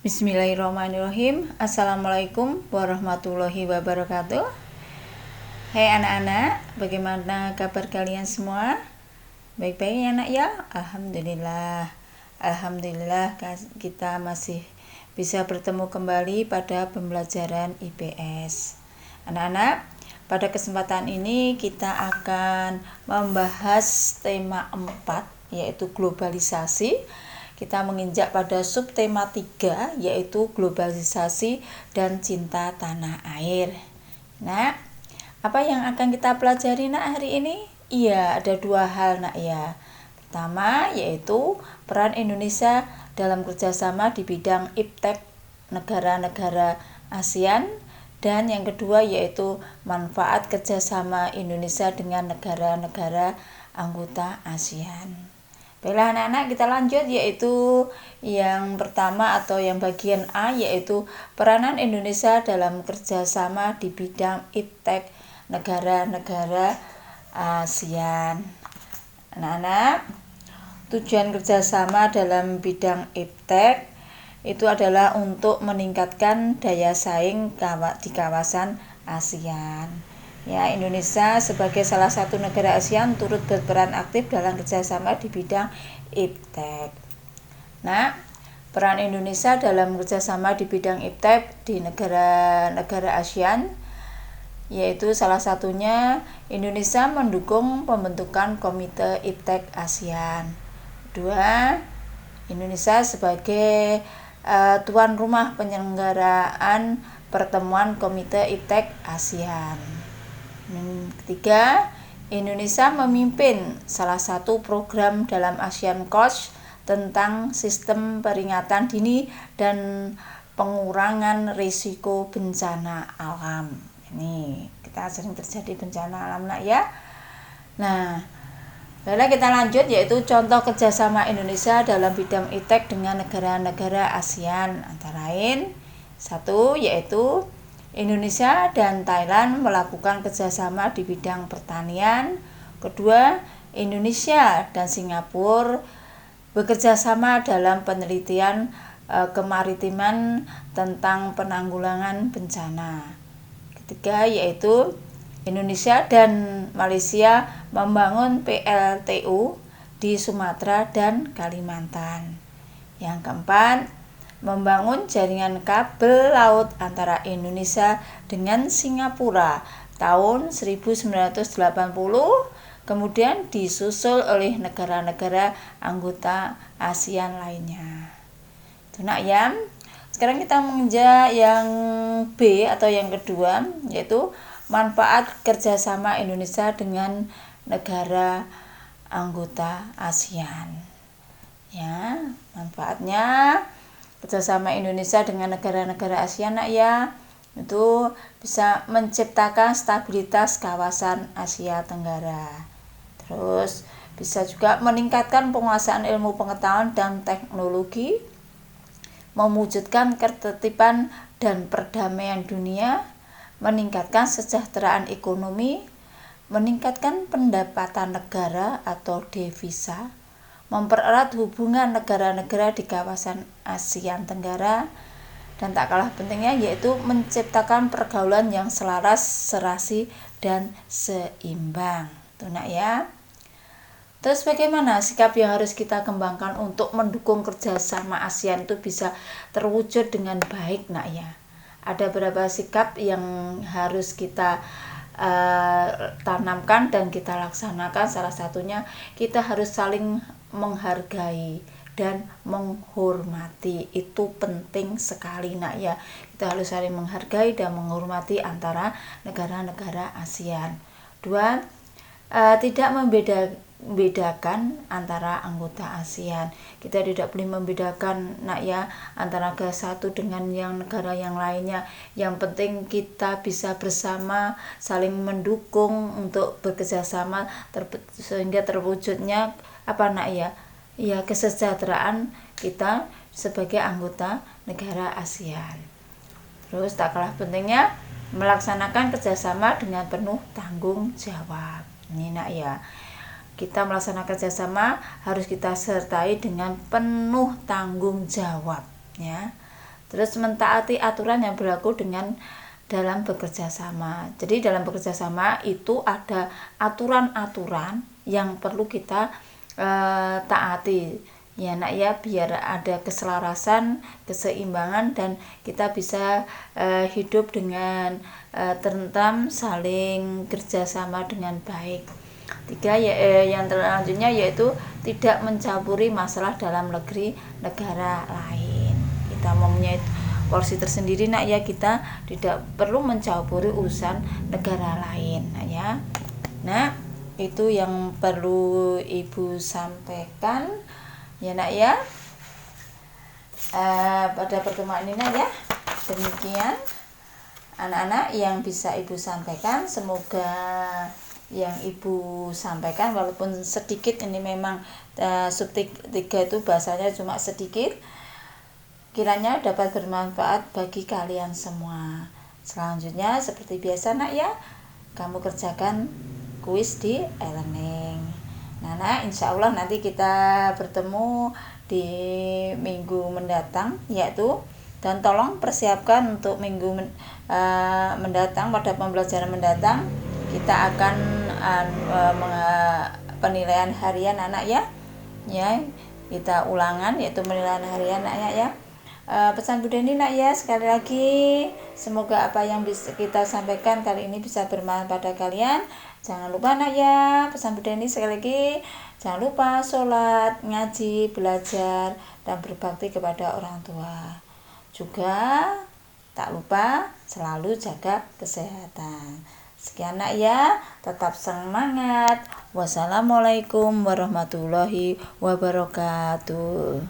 Bismillahirrahmanirrahim. Assalamualaikum warahmatullahi wabarakatuh. Hai anak-anak, bagaimana kabar kalian semua? Baik-baik ya anak ya? Alhamdulillah. Alhamdulillah kita masih bisa bertemu kembali pada pembelajaran IPS. Anak-anak, pada kesempatan ini kita akan membahas tema 4, yaitu globalisasi. Kita menginjak pada subtema 3, yaitu globalisasi dan cinta tanah air. Nah, apa yang akan kita pelajari nak hari ini? Iya, ada 2 hal nak ya. Pertama, yaitu peran Indonesia dalam kerjasama di bidang iptek negara-negara ASEAN. Dan yang kedua yaitu manfaat kerjasama Indonesia dengan negara-negara anggota ASEAN. Baiklah anak-anak, kita lanjut, yaitu yang pertama atau yang bagian A, yaitu peranan Indonesia dalam kerjasama di bidang iptek negara-negara ASEAN. Anak-anak, tujuan kerjasama dalam bidang iptek itu adalah untuk meningkatkan daya saing di kawasan ASEAN. Ya, Indonesia sebagai salah satu negara ASEAN turut berperan aktif dalam kerjasama di bidang iptek. Nah, peran Indonesia dalam kerjasama di bidang iptek di negara-negara ASEAN, yaitu salah satunya Indonesia mendukung pembentukan Komite Iptek ASEAN. Kedua, Indonesia sebagai tuan rumah penyelenggaraan pertemuan Komite Iptek ASEAN. Ketiga, Indonesia memimpin salah satu program dalam ASEAN Coach tentang sistem peringatan dini dan pengurangan risiko bencana alam. Ini kita sering terjadi bencana alam nak ya. Nah, lalu kita lanjut, yaitu contoh kerjasama Indonesia dalam bidang iptek dengan negara-negara ASEAN, antara lain 1, yaitu Indonesia dan Thailand melakukan kerjasama di bidang pertanian. Kedua, Indonesia dan Singapura bekerjasama dalam penelitian kemaritiman tentang penanggulangan bencana. Ketiga, yaitu Indonesia dan Malaysia membangun PLTU di Sumatera dan Kalimantan. Yang keempat, membangun jaringan kabel laut antara Indonesia dengan Singapura tahun 1980, kemudian disusul oleh negara-negara anggota ASEAN lainnya. Itu nak ya. Sekarang kita menginjak yang B atau yang kedua, yaitu manfaat kerjasama Indonesia dengan negara anggota ASEAN. Ya, manfaatnya kerjasama Indonesia dengan negara-negara ASEAN nak ya, itu bisa menciptakan stabilitas kawasan Asia Tenggara. Terus bisa juga meningkatkan penguasaan ilmu pengetahuan dan teknologi, mewujudkan ketertiban dan perdamaian dunia, meningkatkan kesejahteraan ekonomi, meningkatkan pendapatan negara atau devisa, mempererat hubungan negara-negara di kawasan ASEAN Tenggara, dan tak kalah pentingnya yaitu menciptakan pergaulan yang selaras, serasi, dan seimbang. Itu nak ya. Terus bagaimana sikap yang harus kita kembangkan untuk mendukung kerjasama ASEAN itu bisa terwujud dengan baik nak ya. Ada beberapa sikap yang harus kita tanamkan dan kita laksanakan. Salah satunya kita harus saling menghargai dan menghormati. Itu penting sekali nak ya. Kita harus saling menghargai dan menghormati antara negara-negara ASEAN. 2, tidak membedakan antara anggota ASEAN. Kita tidak boleh membedakan nak ya antara negara satu dengan negara yang lainnya. Yang penting kita bisa bersama saling mendukung untuk bekerjasama sehingga terwujudnya apa nak ya? Ya, kesejahteraan kita sebagai anggota negara ASEAN. Terus tak kalah pentingnya melaksanakan kerjasama dengan penuh tanggung jawab. Ini nak ya. Kita melaksanakan kerjasama harus kita sertai dengan penuh tanggung jawab ya. Terus mentaati aturan yang berlaku dalam bekerja sama. Jadi dalam bekerja sama itu ada aturan-aturan yang perlu kita taati ya nak ya, biar ada keselarasan, keseimbangan, dan kita bisa hidup dengan tentram, saling kerjasama dengan baik. Yang selanjutnya yaitu tidak mencampuri masalah dalam negara lain. Kita mempunyai porsi tersendiri nak ya, kita tidak perlu mencampuri urusan negara lain nak ya. Nah, itu yang perlu ibu sampaikan ya nak ya, pada pertemuan ini nak ya. Demikian anak-anak yang bisa ibu sampaikan. Semoga yang ibu sampaikan walaupun sedikit, ini memang sub 3 itu bahasanya cuma sedikit, kiranya dapat bermanfaat bagi kalian semua. Selanjutnya seperti biasa nak ya, kamu kerjakan kuis di e-learning. Nah, insya Allah nanti kita bertemu di minggu mendatang yaitu, dan tolong persiapkan untuk minggu mendatang. Pada pembelajaran mendatang kita akan penilaian harian anak ya, kita ulangan yaitu penilaian harian anak ya. Pesan Bu Deni nak ya, sekali lagi semoga apa yang bisa kita sampaikan kali ini bisa bermanfaat pada kalian. Jangan lupa nak ya, pesan Bu Deni sekali lagi, jangan lupa sholat, ngaji, belajar, dan berbakti kepada orang tua. Juga tak lupa selalu jaga kesehatan. Sekian nak ya, tetap semangat. Wassalamualaikum warahmatullahi wabarakatuh.